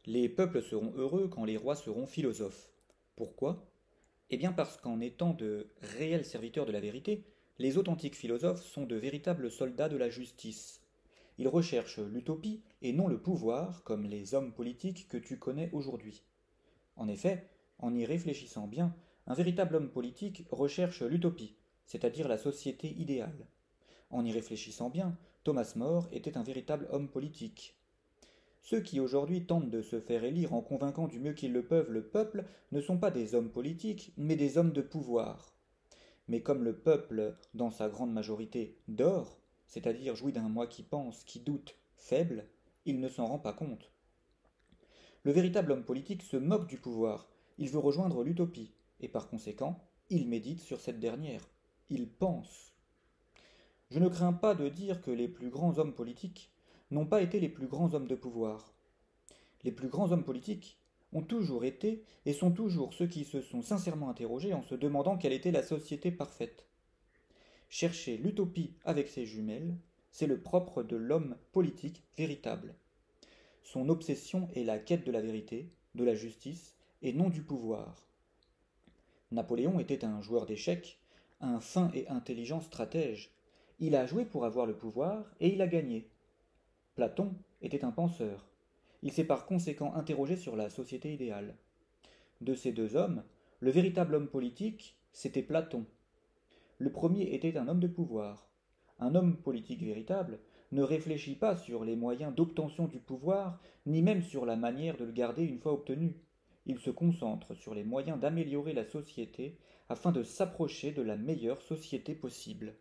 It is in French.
Les peuples seront heureux quand les rois seront philosophes. Pourquoi? Eh bien parce qu'en étant de réels serviteurs de la vérité, les authentiques philosophes sont de véritables soldats de la justice. Ils recherchent l'utopie et non le pouvoir, comme les hommes politiques que tu connais aujourd'hui. En effet, en y réfléchissant bien, un véritable homme politique recherche l'utopie, c'est-à-dire la société idéale. En y réfléchissant bien, Thomas More était un véritable homme politique. Ceux qui aujourd'hui tentent de se faire élire en convainquant du mieux qu'ils le peuvent le peuple ne sont pas des hommes politiques, mais des hommes de pouvoir. Mais comme le peuple, dans sa grande majorité, dort, c'est-à-dire jouit d'un moi qui pense, qui doute, faible, il ne s'en rend pas compte. Le véritable homme politique se moque du pouvoir, il veut rejoindre l'utopie, et par conséquent, il médite sur cette dernière. Il pense. Je ne crains pas de dire que les plus grands hommes politiques n'ont pas été les plus grands hommes de pouvoir. Les plus grands hommes politiques ont toujours été et sont toujours ceux qui se sont sincèrement interrogés en se demandant quelle était la société parfaite. Chercher l'utopie avec ses jumelles, c'est le propre de l'homme politique véritable. Son obsession est la quête de la vérité, de la justice, et non du pouvoir. Napoléon était un joueur d'échecs, un fin et intelligent stratège. Il a joué pour avoir le pouvoir et il a gagné. Platon était un penseur. Il s'est par conséquent interrogé sur la société idéale. De ces deux hommes, le véritable homme politique, c'était Platon. Le premier était un homme de pouvoir. Un homme politique véritable ne réfléchit pas sur les moyens d'obtention du pouvoir, ni même sur la manière de le garder une fois obtenu. Il se concentre sur les moyens d'améliorer la société afin de s'approcher de la meilleure société possible.